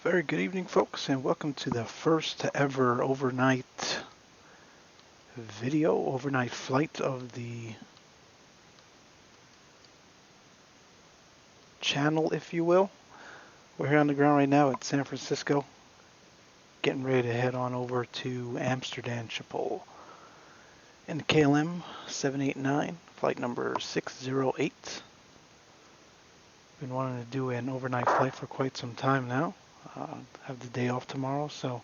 Very good evening, folks, and welcome to the first ever overnight flight of the channel, if you will. We're here on the ground right now at San Francisco, getting ready to head on over to Amsterdam Schiphol in the KLM 789, flight number 608. Been wanting to do an overnight flight for quite some time now. Have the day off tomorrow, so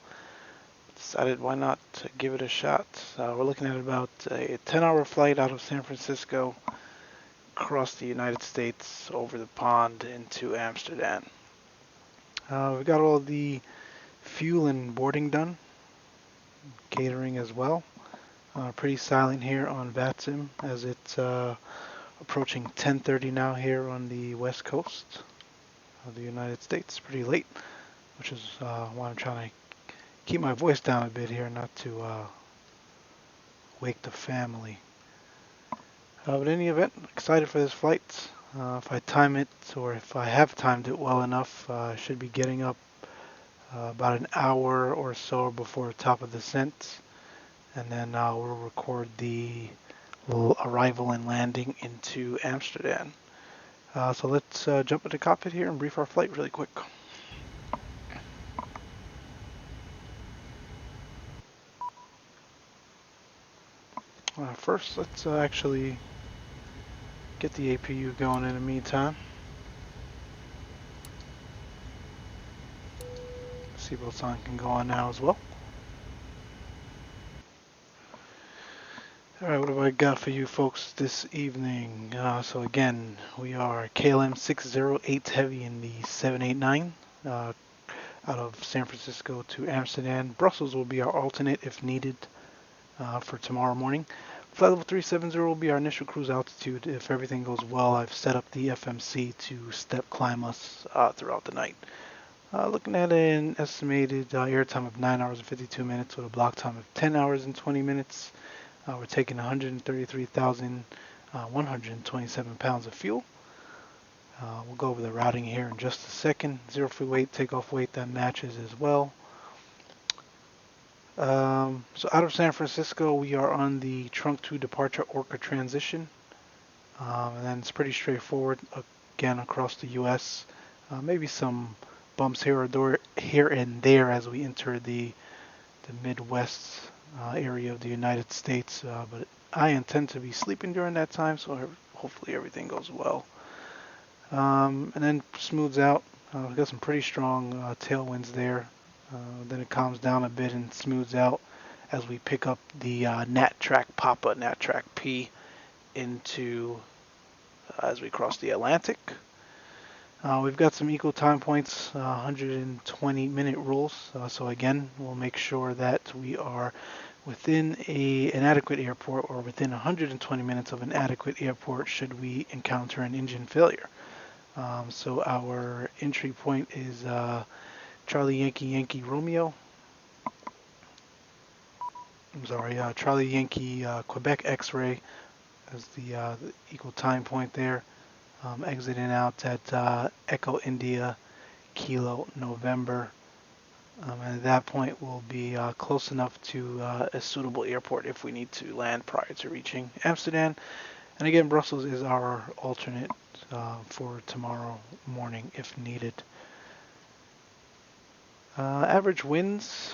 decided why not give it a shot. We're looking at about a 10-hour flight out of San Francisco across the United States over the pond into Amsterdam. We've got all the fuel and boarding done, catering as well. Pretty silent here on VATSIM as it's approaching 10:30 now here on the west coast of the United States. Pretty late, which is why I'm trying to keep my voice down a bit here, not to wake the family. But in any event, excited for this flight. If I time it, or if I have timed it well enough, I should be getting up about an hour or so before the top of the descent, and then we'll record the arrival and landing into Amsterdam. So let's jump into the cockpit here and brief our flight really quick. First, let's actually get the APU going in the meantime. Zibo sign can go on now as well. Alright, what have I got for you folks this evening? So again, we are KLM 608 Heavy in the 789 out of San Francisco to Amsterdam. Brussels will be our alternate if needed for tomorrow morning. Flight level 370 will be our initial cruise altitude. If everything goes well, I've set up the FMC to step climb us throughout the night. Looking at an estimated airtime of 9 hours and 52 minutes with a block time of 10 hours and 20 minutes. We're taking 133,127 pounds of fuel. We'll go over the routing here in just a second. Zero free weight, takeoff weight, that matches as well. So out of San Francisco, we are on the trunk to departure Orca transition. And then it's pretty straightforward again across the US. Maybe some bumps here and there as we enter the Midwest area of the United States, but I intend to be sleeping during that time, so hopefully everything goes well. And then smooths out. We've got some pretty strong tailwinds there. Then it calms down a bit and smooths out as we pick up the Nat Track Papa, Nat Track P into as we cross the Atlantic. We've got some equal time points, 120-minute rules. So again, we'll make sure that we are within an adequate airport or within 120 minutes of an adequate airport should we encounter an engine failure. So our entry point is Charlie Yankee Yankee Romeo. I'm sorry, Charlie Yankee Quebec X-ray as the equal time point there. Exiting out at Echo India Kilo November. And at that point we'll be close enough to a suitable airport if we need to land prior to reaching Amsterdam. And again, Brussels is our alternate for tomorrow morning if needed. Average winds,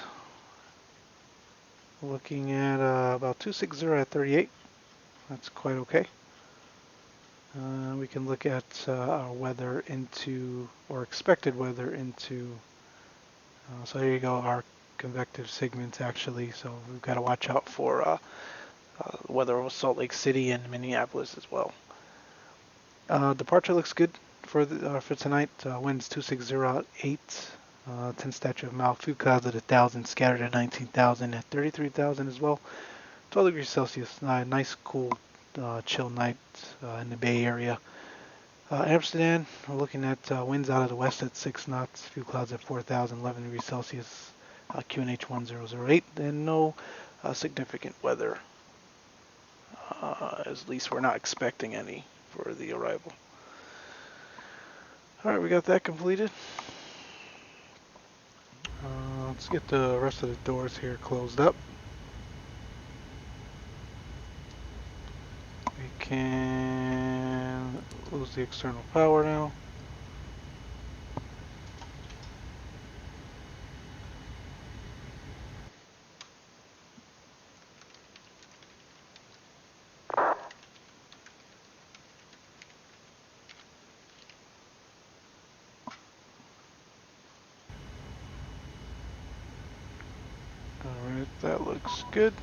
looking at about 260 at 38. That's quite okay. We can look at our weather or expected weather into, so there you go, our convective segments actually. So we've got to watch out for weather over Salt Lake City and Minneapolis as well. Departure looks good for tonight. Winds 260 at 8, 10 statute of mouth, few clouds at 1,000, scattered at 19,000 at 33,000 as well. 12 degrees Celsius, nice cool chill night in the Bay Area. Amsterdam, we're looking at winds out of the west at 6 knots, few clouds at 4,000, 11 degrees Celsius, QNH 1008, and no significant weather. At least we're not expecting any for the arrival. Alright, we got that completed. Let's get the rest of the doors here closed up. We can lose the external power now. Alright, that looks good.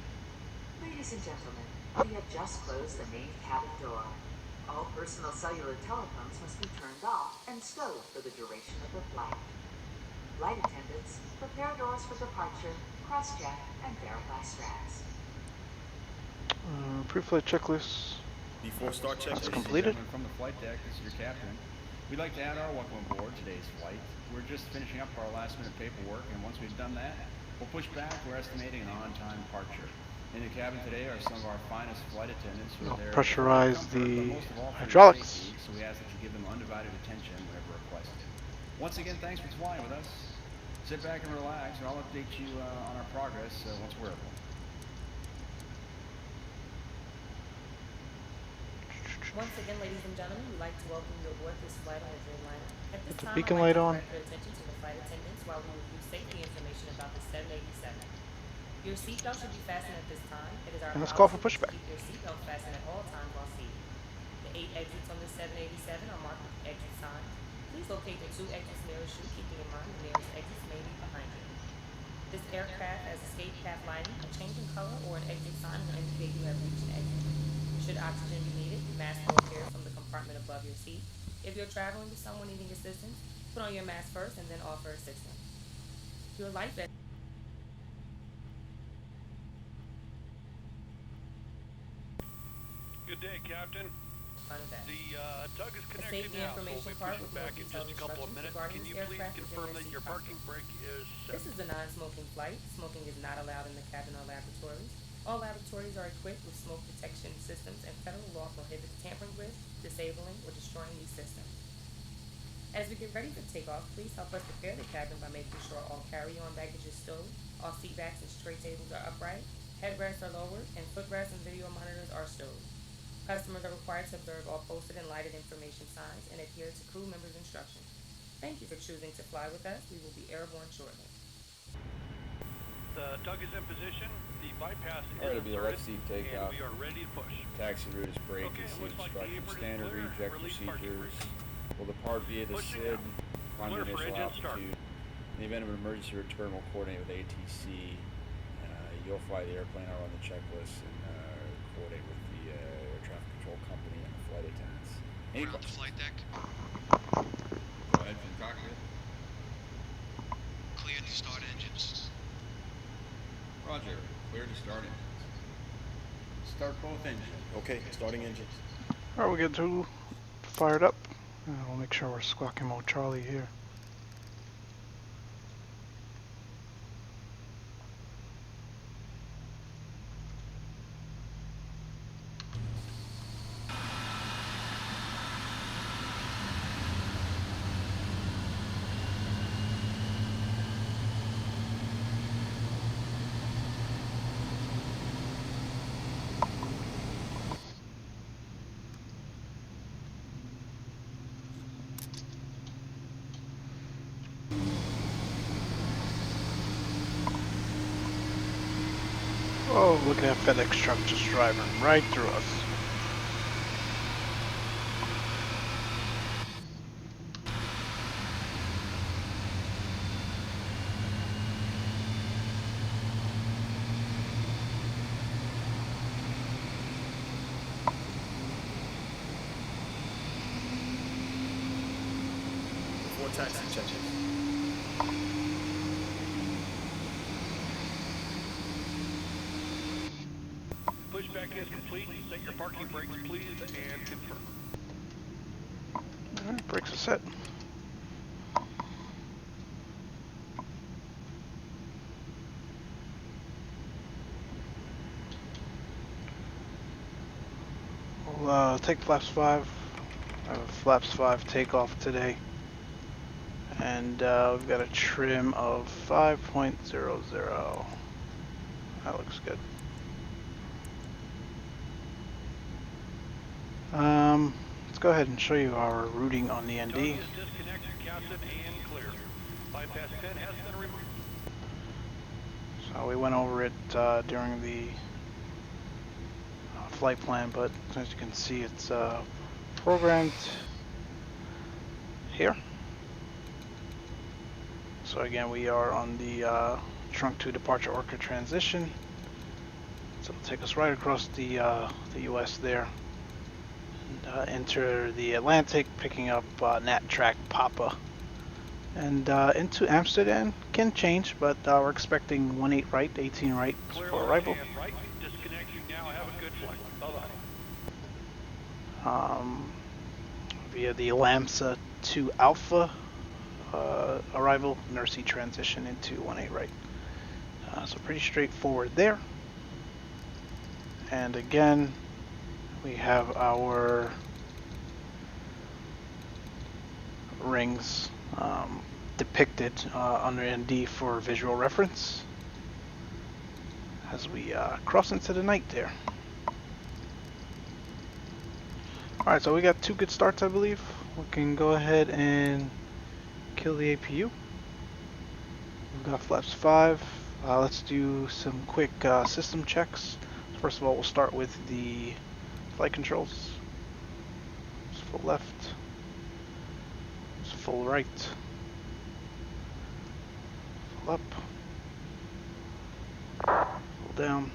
Ladies and gentlemen, we have just closed the main cabin door. All personal cellular telephones must be turned off and stowed for the duration of the flight. Flight attendants, prepare doors for departure, cross-check, and verify straps. Pre-flight checklist. Before start check, That's ladies and completed. gentlemen, from the flight deck, this is your captain. We'd like to add our welcome aboard today's flight. We're just finishing up our last minute paperwork, and once we've done that, we'll push back. We're estimating an on-time departure. In the cabin today are some of our finest flight attendants who are there Pressurize for comfort, the but most of all for your hydraulics. safety, so we ask that you give them undivided attention whenever requested. Once again, thanks for flying with us. Sit back and relax, and I'll update you on our progress once we're able. Once again, ladies and gentlemen, we'd like to welcome you aboard this flight on the Dreamliner. At this Put the time, beacon I'd like light to on. direct your attention to the flight attendants while we review safety information about the 787. Your seatbelt should be fastened at this time. It is our And let's call for policy to pushback. keep your seatbelt fastened at all times while seated. The 8 exits on the 787 are marked with exit signs. Please locate the 2 exits nearest you, keeping in mind the nearest exits may be behind you. This aircraft has escape path lighting. A change in color or an exit sign will indicate you have reached an exit. Should oxygen be needed, mask will appear from the compartment above your seat. If you're traveling with someone needing assistance, put on your mask first and then offer assistance. Your life vest. Good day, Captain. The tug is connected safety now, so information we'll be part pushing with more back in detailed just a couple of instructions minutes. regarding Can this you please aircraft is in confirm your that seat your pocket. parking brake is set? This is a non-smoking flight. Smoking is not allowed in the cabin or laboratories. All laboratories are equipped with smoke detection systems, and federal law prohibits tampering with, disabling, or destroying these systems. As we get ready for takeoff, please help us prepare the cabin by making sure all carry-on baggage is stowed, all seat backs and tray tables are upright, headrests are lowered, and footrests and video monitors are stowed. Customers are required to observe all posted and lighted information signs and adhere to crew members' instructions. Thank you for choosing to fly with us. We will be airborne shortly. The tug is in position. The bypass is All right, it'll be a inserted, left seat and takeoff. we are ready to push. Taxi route is brake Okay, and it seat looks like the instructions, apron is standard clear. reject Release parking procedures. brake. Will depart via the Pushing SID, now. climb Clear the for initial engine start. altitude. In the event of an emergency return, we'll coordinate with ATC. You'll fly the airplane out on the checklist and coordinate with the air traffic control company and the flight attendants. Any Around the questions? flight deck, Go ahead from the cockpit. clear to start engines. Roger. Clear to start engines. Start both engines. Okay, starting engines. Alright, we get two fired up. We'll make sure we're squawking mode Charlie here. Oh, look at that FedEx truck just driving right through us. Before taxi check-in. Pushback is complete. Set your parking brakes, please, and confirm. Alright, brakes are set. We'll take flaps 5. I have a flaps 5 takeoff today. And we've got a trim of 5.00. That looks good. Let's go ahead and show you our routing on the ND. Toliss disconnect, captain, and clear. Bypass 10 has been removed. So we went over it during the flight plan, but as you can see, it's programmed here. So again, we are on the trunk to departure orca transition. So it'll take us right across the U.S. there, and enter the Atlantic, picking up Nat Track Papa, and into Amsterdam. Can change, but we're expecting 18 right, 18 right Clear for left arrival. and right. Disconnect. You now have a good flight. Bye-bye. Via the LAMSA 2 Alpha arrival, Nursey transition into 18 right. So pretty straightforward there. And again, we have our rings depicted under ND for visual reference as we cross into the night there. Alright, so we got 2 good starts, I believe. We can go ahead and kill the APU. We've got flaps 5. Let's do some quick system checks. First of all, we'll start with the flight controls. It's full left. It's full right. Full up. Full down.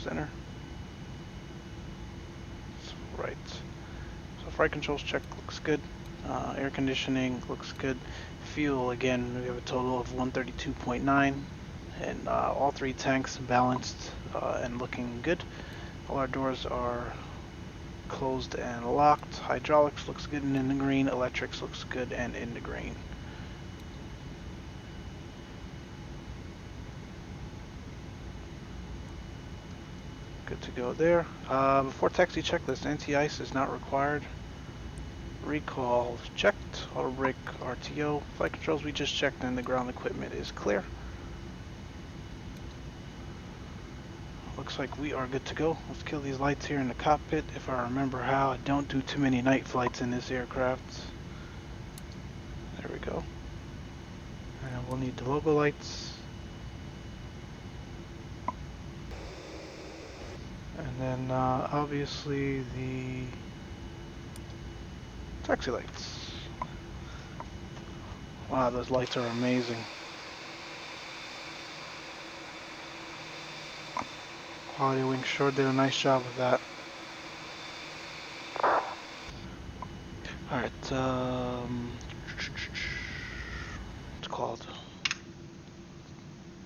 Center. Full right. So flight controls check looks good. Air conditioning looks good. Fuel, again, we have a total of 132.9, and all 3 tanks balanced and looking good. All our doors are closed and locked. Hydraulics looks good and in the green. Electrics looks good and in the green. Good to go there. Before taxi checklist, anti-ice is not required. Recall checked. Auto brake RTO. Flight controls we just checked, and the ground equipment is clear. Looks like we are good to go. Let's kill these lights here in the cockpit. If I remember how, I don't do too many night flights in this aircraft. There we go. And we'll need the logo lights. And then obviously the taxi lights. Wow, those lights are amazing. Quality Wing sure did a nice job of that. Alright, it's called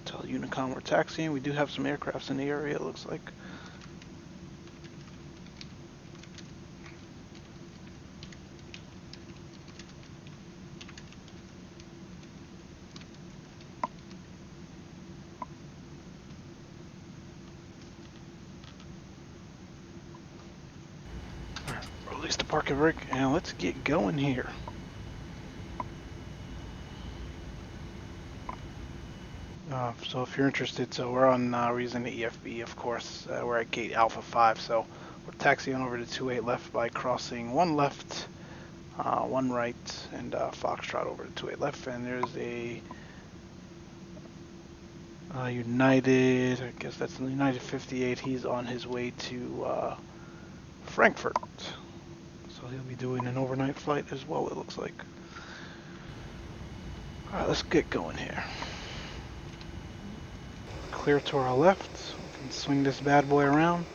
tell Unicom we're taxiing. We do have some aircrafts in the area, it looks like. Release the parking brake and let's get going here. So if you're interested, so we're on using the EFB, of course. We're at gate Alpha 5, so we're taxiing over to 28 left by crossing 1 left, 1 right, and Foxtrot over to 28 left. And there's a United, I guess that's the United 58. He's on his way to Frankfurt. So he'll be doing an overnight flight as well, it looks like. Alright, let's get going here. Clear to our left. We can swing this bad boy around.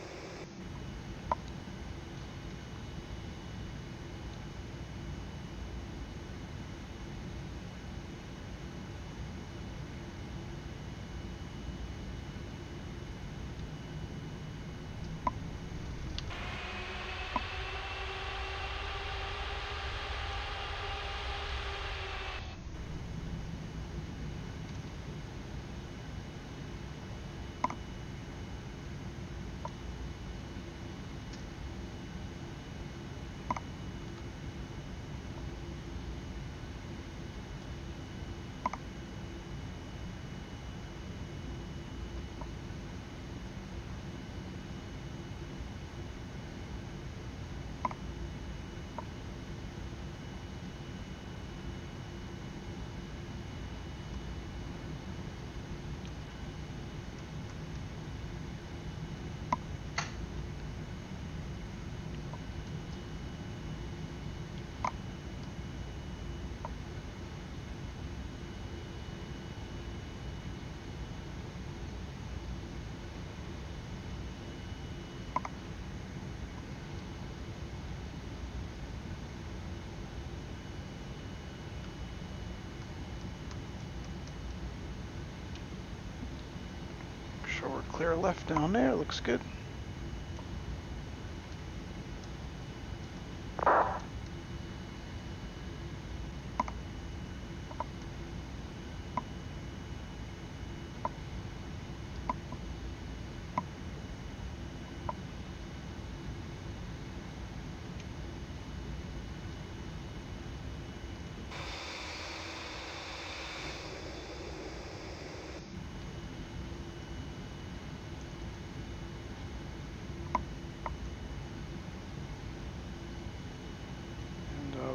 clear left down there, looks good.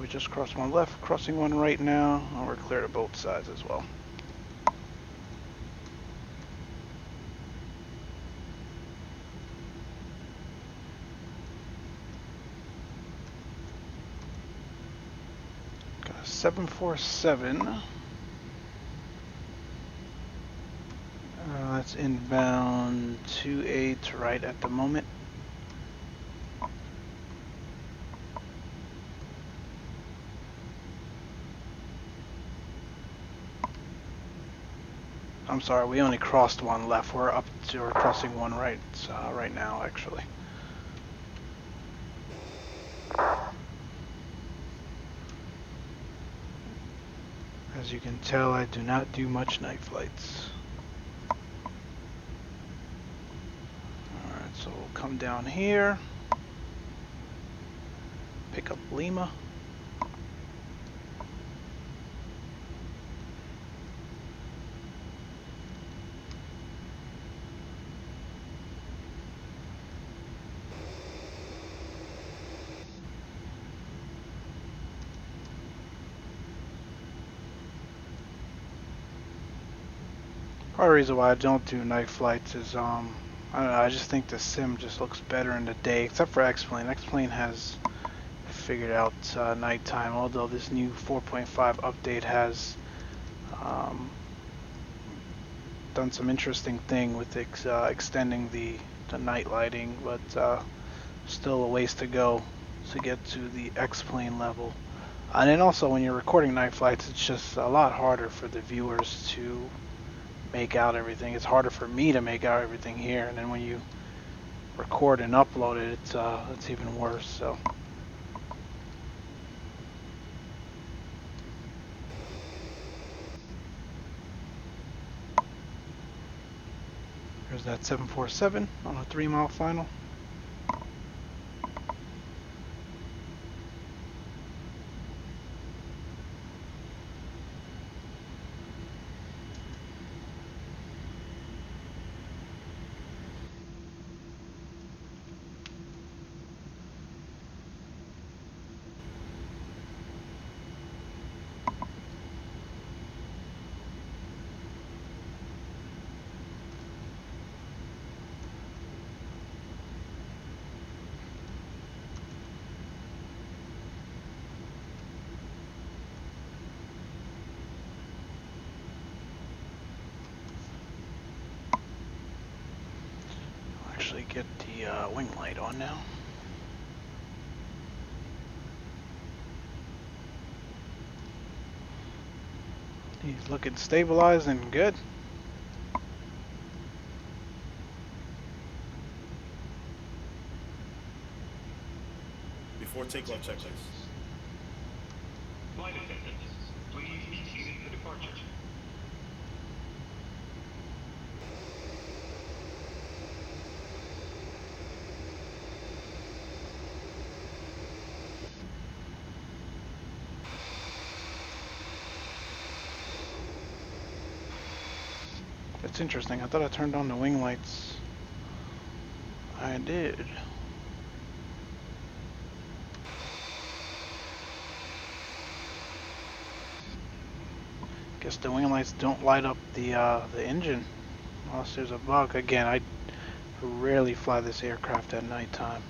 We just crossed one left, crossing one right now, and we're clear to both sides as well. Got a 747. That's inbound 28 right at the moment. I'm sorry, we only crossed one left. We're crossing one right right now, actually. As you can tell, I do not do much night flights. Alright, so we'll come down here, pick up Lima. Part of the reason why I don't do night flights is, I don't know, I just think the sim just looks better in the day, except for XPlane. XPlane has figured out nighttime, although this new 4.5 update has done some interesting thing with extending the night lighting, but still a ways to go to get to the XPlane level. And then also when you're recording night flights, it's just a lot harder for the viewers to make out everything. It's harder for me to make out everything here, and then when you record and upload it, it's even worse. So there's that 747 on a 3-mile final. Actually get the wing light on now. He's looking stabilized and good. Before takeoff checklist. Flight attendants, please be seated for departure. It's interesting. I thought I turned on the wing lights. I did. Guess the wing lights don't light up the engine unless there's a bug. Again, I rarely fly this aircraft at nighttime.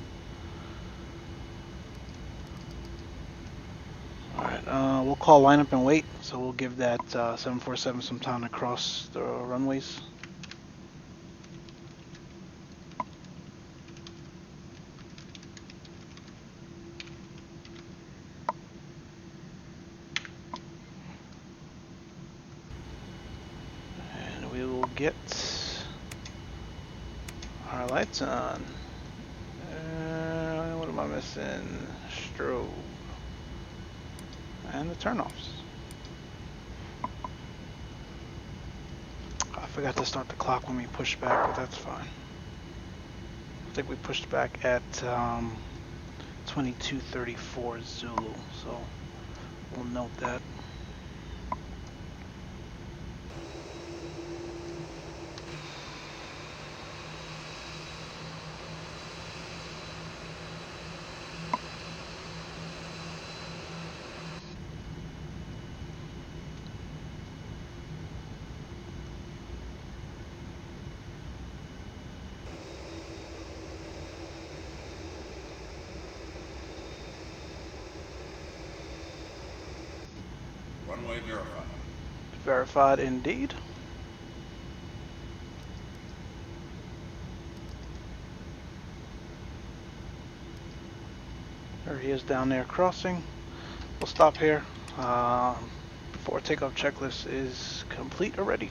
Alright, we'll call lineup and wait, so we'll give that 747 some time to cross the runways. And we will get Alright, lights on. What am I missing? Strobe. And the turnoffs. I forgot to start the clock when we pushed back, but that's fine. I think we pushed back at 22:34 Zulu, so we'll note that. Runway verified. Verified indeed. There he is down there crossing. We'll stop here before takeoff checklist is complete already.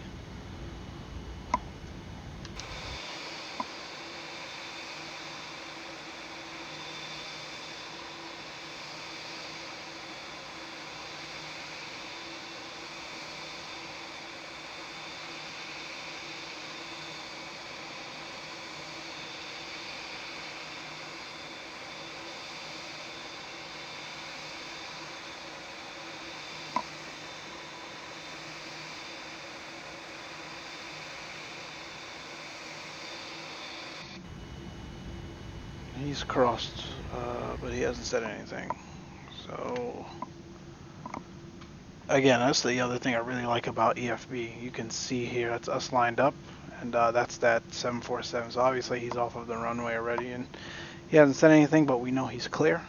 He's crossed, but he hasn't said anything. So, again, that's the other thing I really like about EFB. You can see here, that's us lined up, and that's that 747. So obviously he's off of the runway already, and he hasn't said anything, but we know he's clear,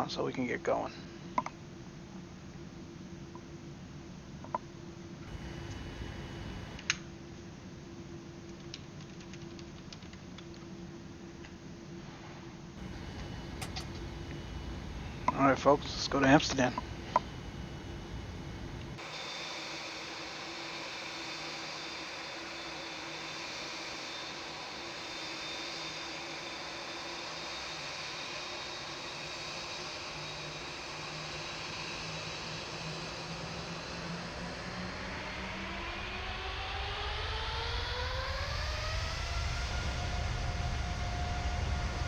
so we can get going. Alright folks, let's go to Amsterdam.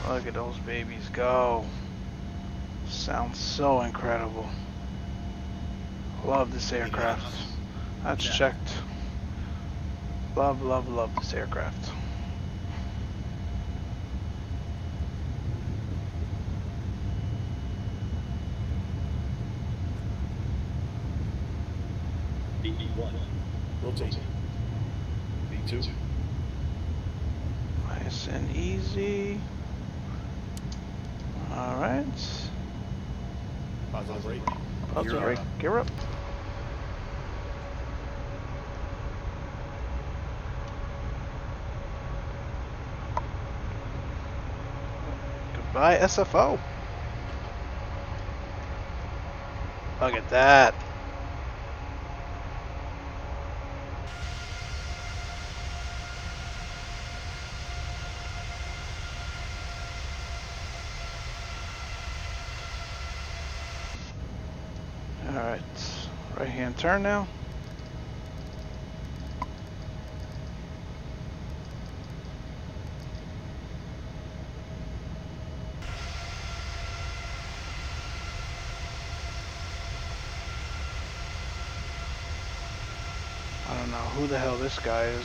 Look at those babies go. Sounds so incredible. Love this aircraft. That's checked. Love, love, love this aircraft. B1. Rotate. B2. Nice and easy. Alright. Positive rate. Positive rate. Gear up. Goodbye, SFO. Look at that. Alright, right hand turn now. I don't know who the hell this guy is.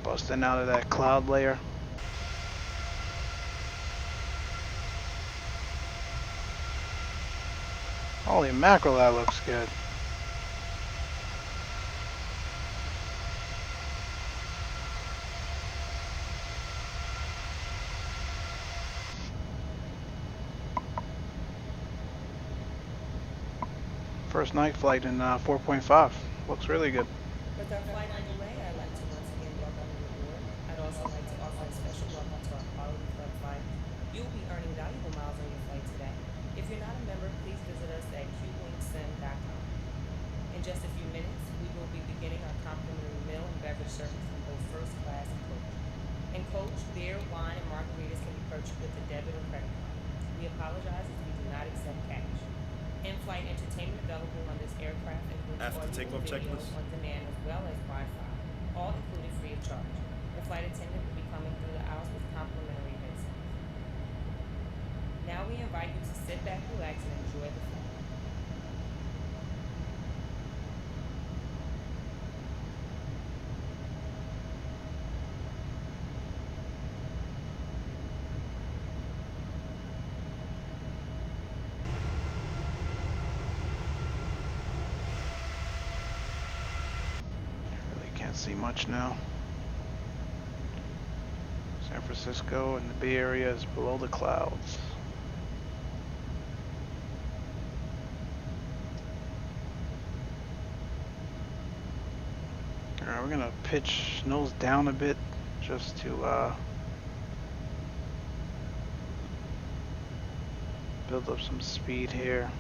Busting out of that cloud layer. Holy mackerel, that looks good. First night flight in 4.5. Looks really good. With our flight underway, I'd like to once again welcome you aboard. I'd also like to offer a special welcome to our Quality Club flyers. You will be earning valuable miles on your flight today. If you're not a member, please visit us at Micslmn.com. In just a few minutes, we will be beginning our complimentary meal and beverage service in both first class and coach. In coach, beer, wine, and margaritas can be purchased with a debit or credit card. We apologize as we do not accept cash. In-flight entertainment available on this aircraft includes After audio takeoff and video checklist. on demand as well as Wi-Fi, all included free of charge. The flight attendant will be coming through the aisles with complimentary headsets. Now we invite you to sit back, relax, and enjoy the flight. Really can't see much now. San Francisco and the Bay Area is below the clouds. Alright, we're gonna pitch nose down a bit just to build up some speed here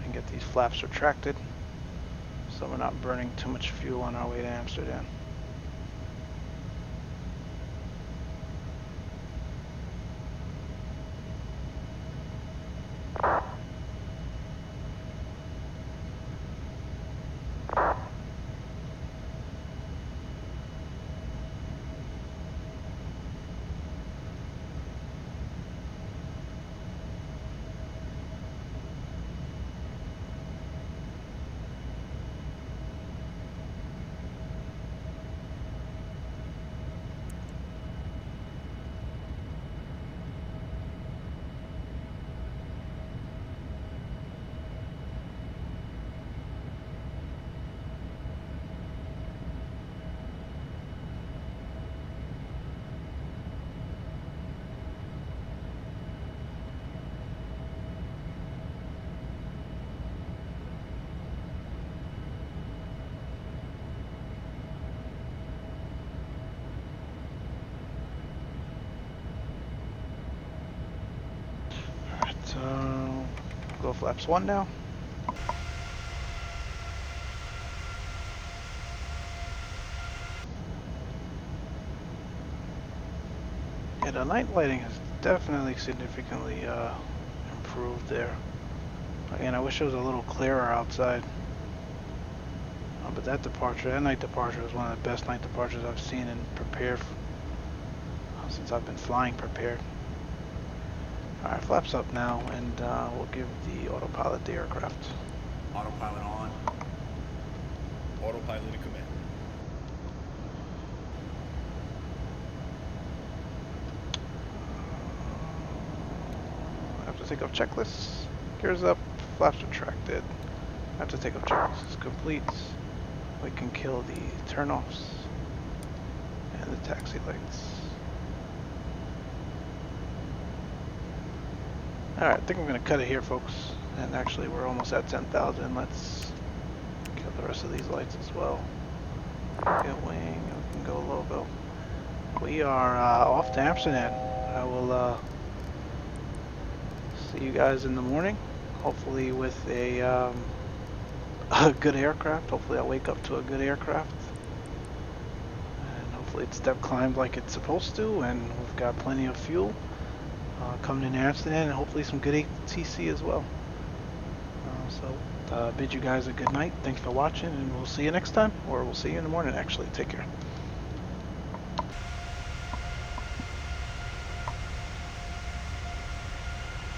and get these flaps retracted so we're not burning too much fuel on our way to Amsterdam. So, go flaps 1 now. Yeah, the night lighting has definitely significantly improved there. Again, I wish it was a little clearer outside. But that night departure was one of the best night departures I've seen and prepared since I've been flying prepared. Alright, flaps up now, and we'll give the autopilot the aircraft. Autopilot on. Autopilot in command. After takeoff checklist, gears up, flaps retracted. After takeoff checklist is complete, we can kill the turnoffs and the taxi lights. Alright, I think I'm going to cut it here, folks. And actually, we're almost at 10,000. Let's kill the rest of these lights as well. Get wing, and we can go logo. We are off to Amsterdam. I will see you guys in the morning. Hopefully with a good aircraft. Hopefully I'll wake up to a good aircraft. And hopefully it's step climbed like it's supposed to. And we've got plenty of fuel. Coming in Amsterdam, and hopefully some good ATC as well. So bid you guys a good night. Thanks for watching, and we'll see you next time, or we'll see you in the morning actually. Take care.